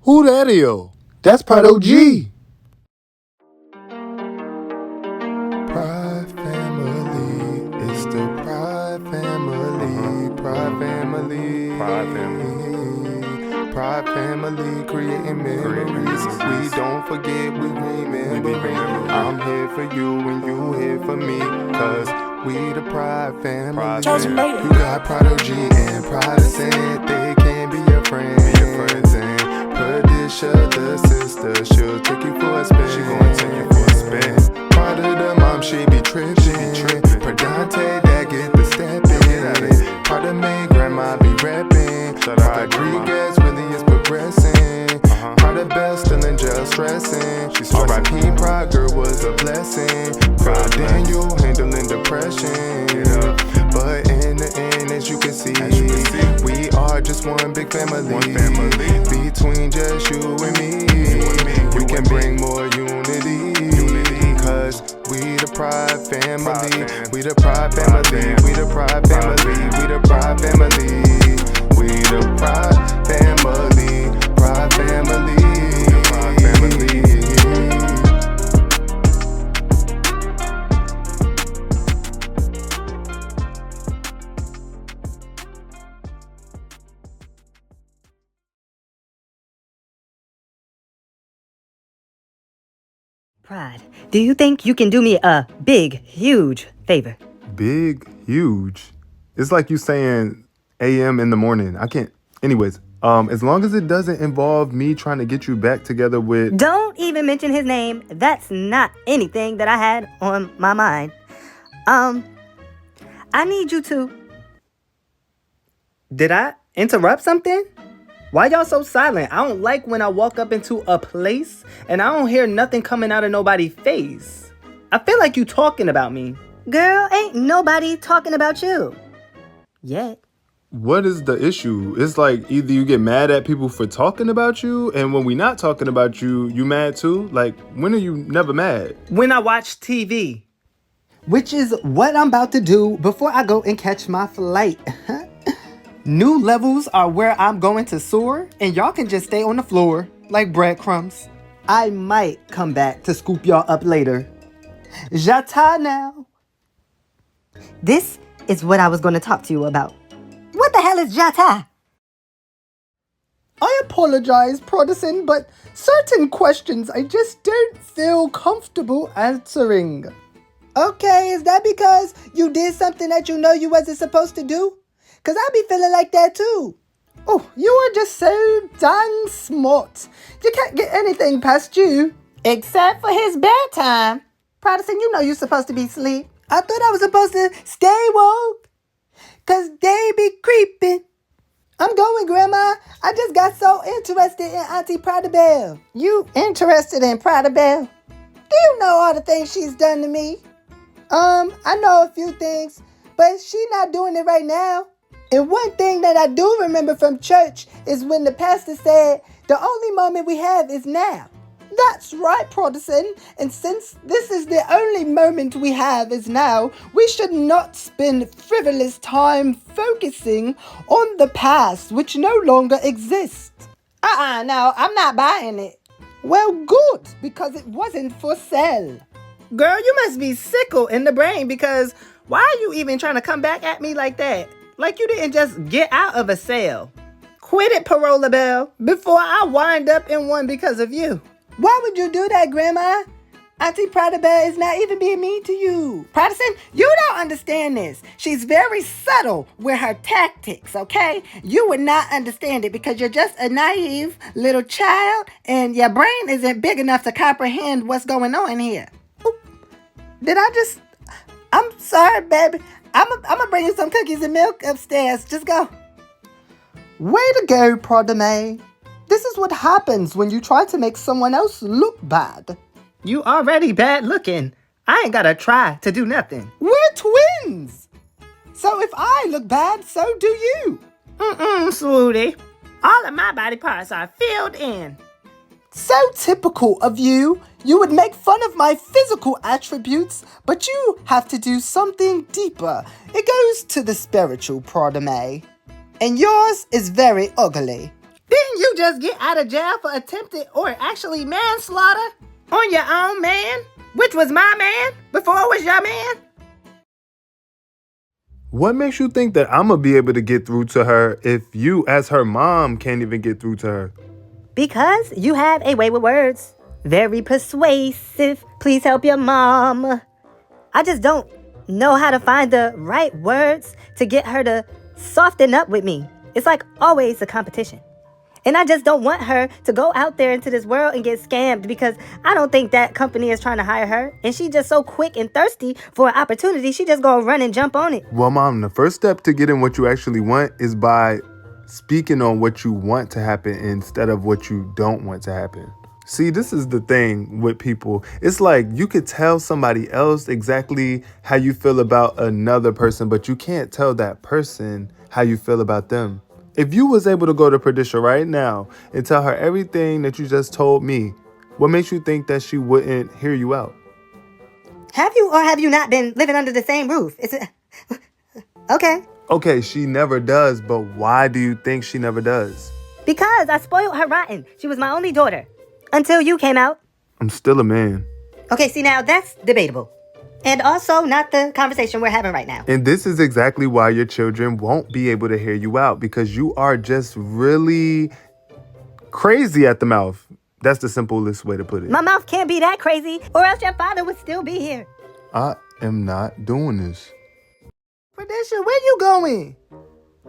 Who that is? That's Prod.og. Prod family, it's the Prod family, Prod family, Prod family, Prod family, creating memories. We don't forget, we remember. I'm here for you and you here for me, cause we the Prod family. You got Prod.og and Protestant, they can be your friends. And Patricia, the sister, she'll take you for a spin. She gonna take you for a spin. Part of the mom, she be tripping. Perdante, that get the stepping. Part of me, grandma be rapping. Rodriguez really is progressing. Part of Belle still in jail stressing. R.I.P. Prod girl was a blessing. Prod Daniel handling depression. But in the end, as you can see, we are just one big family. Between just you and me, we can bring more unity. Cause we the Prod family. We the Prod family. We the Prod family. We the Prod family. We the Prod family. Prod family. Prod family. Prod, do you think you can do me a big, huge favor? Big, huge. It's like you saying AM in the morning. I can't. Anyways, as long as it doesn't involve me trying to get you back together with. Don't even mention his name. That's not anything that I had on my mind. I need you to... Did I interrupt something? Why y'all so silent? I don't like when I walk up into a place and I don't hear nothing coming out of nobody's face. I feel like you talking about me. Girl, ain't nobody talking about you. Yet. What is the issue? It's like either you get mad at people for talking about you, and when we not talking about you, you mad too? Like, when are you never mad? When I watch TV. Which is what I'm about to do before I go and catch my flight. New levels are where I'm going to soar, and y'all can just stay on the floor like breadcrumbs. I might come back to scoop y'all up later. J'attends now. This is what I was going to talk to you about. What the hell is j'attends? I apologize, Protestant, but certain questions I just don't feel comfortable answering. Okay, is that because you did something that you know you wasn't supposed to do? Because I be feeling like that too. Oh, you are just so dang smart. You can't get anything past you. Except for his bedtime. Protestant, you know you're supposed to be asleep. I thought I was supposed to stay woke. Because they be creeping. I'm going, Grandma. I just got so interested in Auntie Prod.og. You interested in Prod.og? Do you know all the things she's done to me? I know a few things, but she not doing it right now. And one thing that I do remember from church is when the pastor said, the only moment we have is now. That's right, Protestant. And since this is the only moment we have is now, we should not spend frivolous time focusing on the past, which no longer exists. No, I'm not buying it. Well, good, because it wasn't for sale. Girl, you must be sickle in the brain, because why are you even trying to come back at me like that? Like you didn't just get out of a sale. Quit it, Parola Bell, before I wind up in one because of you. Why would you do that, Grandma? Auntie Prod.og is not even being mean to you. Protestant, you don't understand this. She's very subtle with her tactics, okay? You would not understand it because you're just a naive little child and your brain isn't big enough to comprehend what's going on here. Oop. I'm sorry, baby. I'm gonna bring you some cookies and milk upstairs. Just go. Way to go, Prod.og. This is what happens when you try to make someone else look bad. You already bad looking. I ain't gotta try to do nothing. We're twins. So if I look bad, so do you. Sweetie. All of my body parts are filled in. So typical of you. You would make fun of my physical attributes, but you have to do something deeper. It goes to the spiritual, Prod.og. And yours is very ugly. Didn't you just get out of jail for attempted or actually manslaughter on your own man, which was my man before it was your man? What makes you think that I'm going to be able to get through to her if you, as her mom, can't even get through to her? Because you have a way with words. Very persuasive. Please help your mom. I just don't know how to find the right words to get her to soften up with me. It's like always a competition. And I just don't want her to go out there into this world and get scammed because I don't think that company is trying to hire her. And she just so quick and thirsty for an opportunity, she just gonna run and jump on it. Well, Mom, the first step to getting what you actually want is by speaking on what you want to happen instead of what you don't want to happen. See, this is the thing with people. It's like you could tell somebody else exactly how you feel about another person, but you can't tell that person how you feel about them. If you was able to go to Perdisha right now and tell her everything that you just told me, what makes you think that she wouldn't hear you out? Have you or have you not been living under the same roof? Okay. Okay, she never does, but why do you think she never does? Because I spoiled her rotten. She was my only daughter. Until you came out. I'm still a man. Okay, see now that's debatable. And also not the conversation we're having right now. And this is exactly why your children won't be able to hear you out, because you are just really crazy at the mouth. That's the simplest way to put it. My mouth can't be that crazy, or else your father would still be here. I am not doing this. Perdisha, where you going?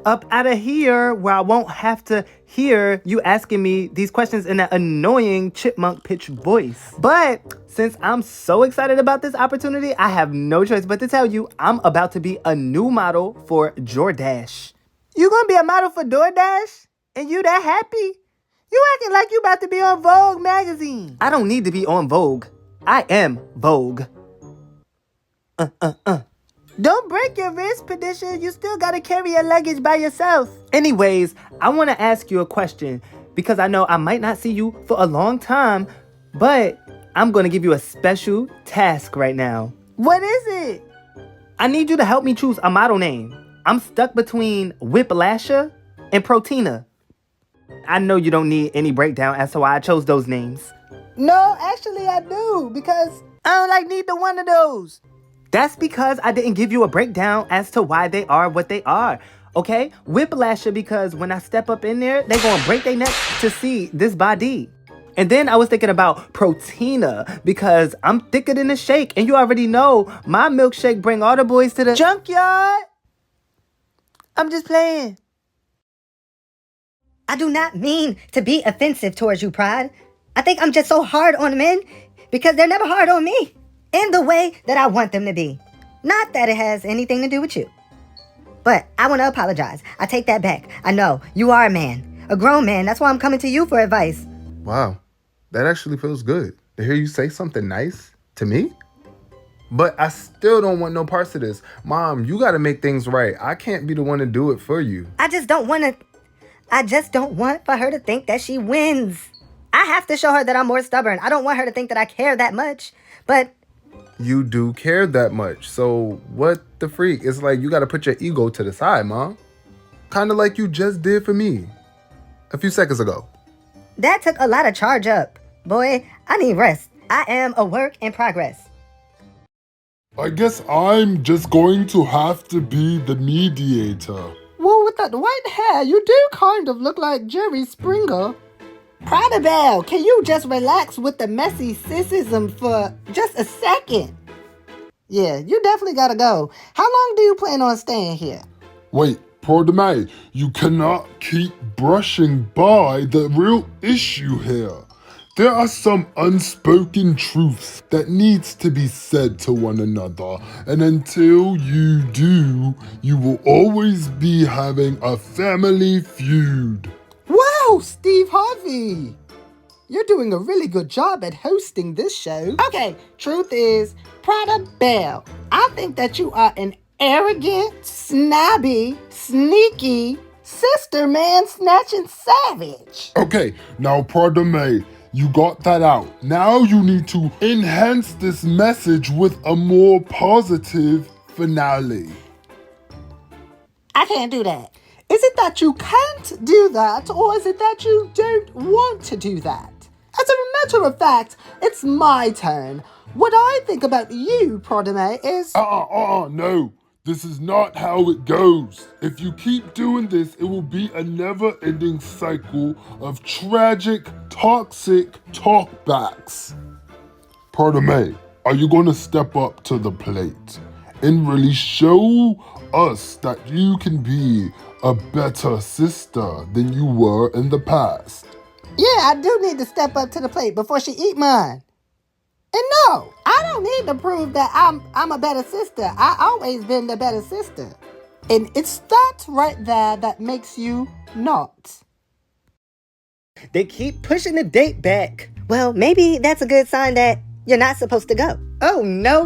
Up out of here where I won't have to hear you asking me these questions in that annoying chipmunk pitch voice. But since I'm so excited about this opportunity, I have no choice but to tell you I'm about to be a new model for DoorDash. You gonna be a model for DoorDash? And you that happy? You acting like you about to be on Vogue magazine. I don't need to be on Vogue. I am Vogue. Don't break your wrist, Perdisha. You still gotta carry your luggage by yourself. Anyways, I wanna ask you a question because I know I might not see you for a long time, but I'm gonna give you a special task right now. What is it? I need you to help me choose a model name. I'm stuck between Whiplasher and Proteina. I know you don't need any breakdown as to why I chose those names. No, actually I do, because I don't like neither one of those. That's because I didn't give you a breakdown as to why they are what they are, okay? Whiplasher because when I step up in there, they gonna break their necks to see this body. And then I was thinking about Proteina because I'm thicker than a shake, and you already know my milkshake bring all the boys to the junkyard. I'm just playing. I do not mean to be offensive towards you, Prod. I think I'm just so hard on men because they're never hard on me. In the way that I want them to be. Not that it has anything to do with you. But I want to apologize. I take that back. I know, you are a man. A grown man. That's why I'm coming to you for advice. Wow, that actually feels good to hear you say something nice to me. But I still don't want no parts of this. Mom, you got to make things right. I can't be the one to do it for you. I just don't want for her to think that she wins. I have to show her that I'm more stubborn. I don't want her to think that I care that much. But you do care that much. So what the freak? It's like you got to put your ego to the side, Mom. Kind of like you just did for me a few seconds ago. That took a lot of charge up. Boy, I need rest. I am a work in progress. I guess I'm just going to have to be the mediator. Well, with that white hair, you do kind of look like Jerry Springer. Prod.og, can you just relax with the messy sissism for just a second? Yeah, you definitely gotta go. How long do you plan on staying here? Wait, Prod.og, you cannot keep brushing by the real issue here. There are some unspoken truths that needs to be said to one another, and until you do, you will always be having a family feud. Wow, Steve Harvey! You're doing a really good job at hosting this show. Okay, truth is, Prod.og, I think that you are an arrogant, snobby, sneaky, sister man-snatching savage. Okay, now Prod.og, you got that out. Now you need to enhance this message with a more positive finale. I can't do that. Is it that you can't do that, or is it that you don't want to do that? As a matter of fact, it's my turn. What I think about you, Prod.og, is... No. This is not how it goes. If you keep doing this, it will be a never-ending cycle of tragic, toxic talkbacks. Prod.og, are you going to step up to the plate and really show us that you can be a better sister than you were in the past? Yeah, I do need to step up to the plate before she eat mine. And no, I don't need to prove that I'm a better sister. I always been the better sister. And it's that right there that makes you not. They keep pushing the date back. Well, maybe that's a good sign that you're not supposed to go. Oh, no.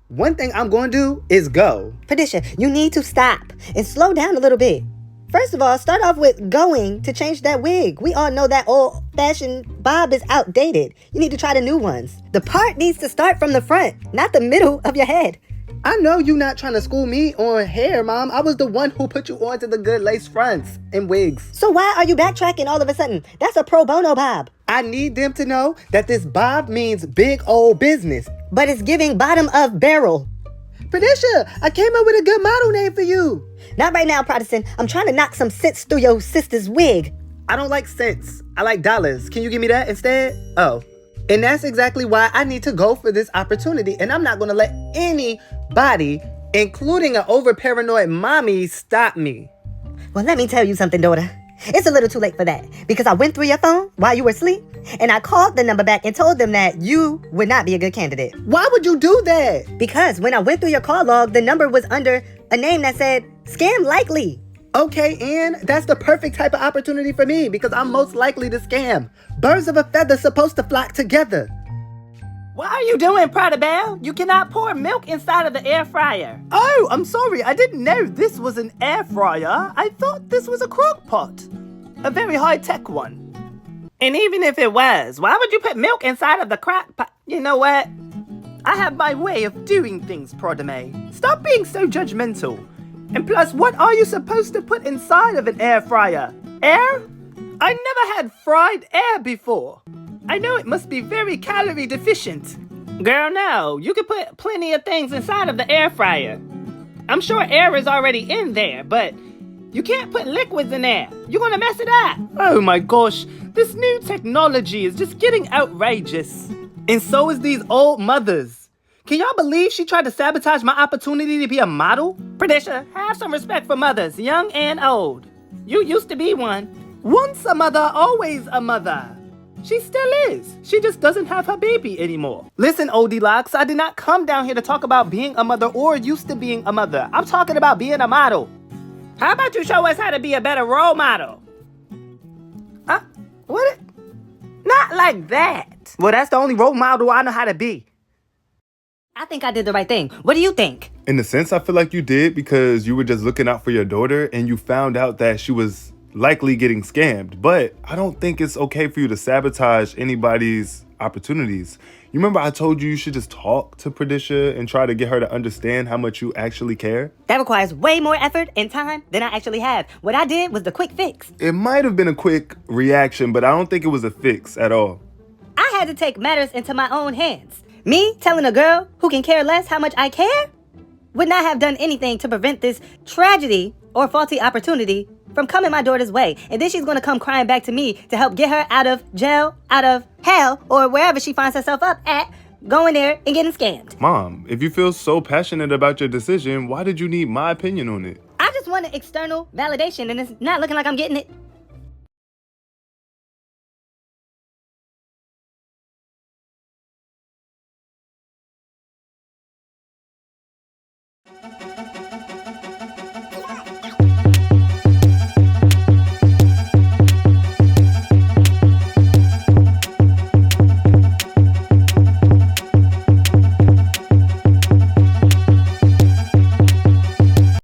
One thing I'm going to do is go. Patricia, you need to stop and slow down a little bit. First of all, start off with going to change that wig. We all know that old-fashioned bob is outdated. You need to try the new ones. The part needs to start from the front, not the middle of your head. I know you're not trying to school me on hair, Mom. I was the one who put you onto the good lace fronts and wigs. So why are you backtracking all of a sudden? That's a pro bono bob. I need them to know that this bob means big old business. But it's giving bottom of barrel. Patricia, I came up with a good model name for you. Not right now, Protestant. I'm trying to knock some sense through your sister's wig. I don't like cents. I like dollars. Can you give me that instead? Oh. And that's exactly why I need to go for this opportunity. And I'm not going to let anybody, including an over-paranoid mommy, stop me. Well, let me tell you something, daughter. It's a little too late for that because I went through your phone while you were asleep and I called the number back and told them that you would not be a good candidate. Why would you do that? Because when I went through your call log, the number was under a name that said scam likely. Okay, and that's the perfect type of opportunity for me because I'm most likely to scam. Birds of a feather supposed to flock together. What are you doing, Prod.og? You cannot pour milk inside of the air fryer. Oh, I'm sorry. I didn't know this was an air fryer. I thought this was a crock pot. A very high-tech one. And even if it was, why would you put milk inside of the crock pot? You know what? I have my way of doing things, Prod.og. Stop being so judgmental. And plus, what are you supposed to put inside of an air fryer? Air? I never had fried air before. I know it must be very calorie deficient. Girl, no. You could put plenty of things inside of the air fryer. I'm sure air is already in there, but you can't put liquids in there. You're gonna mess it up. Oh my gosh, this new technology is just getting outrageous. And so is these old mothers. Can y'all believe she tried to sabotage my opportunity to be a model? Patricia, have some respect for mothers, young and old. You used to be one. Once a mother, always a mother. She still is. She just doesn't have her baby anymore. Listen, oldie locks, I did not come down here to talk about being a mother or used to being a mother. I'm talking about being a model. How about you show us how to be a better role model? What? Not like that. Well, that's the only role model I know how to be. I think I did the right thing. What do you think? In a sense, I feel like you did because you were just looking out for your daughter and you found out that she was likely getting scammed. But I don't think it's okay for you to sabotage anybody's opportunities. You remember I told you should just talk to Patricia and try to get her to understand how much you actually care? That requires way more effort and time than I actually have. What I did was the quick fix. It might have been a quick reaction, but I don't think it was a fix at all. I had to take matters into my own hands. Me telling a girl who can care less how much I care would not have done anything to prevent this tragedy or faulty opportunity from coming my daughter's way. And then she's going to come crying back to me to help get her out of jail, out of hell, or wherever she finds herself up at, going there and getting scammed. Mom, if you feel so passionate about your decision, why did you need my opinion on it? I just wanted external validation, and it's not looking like I'm getting it.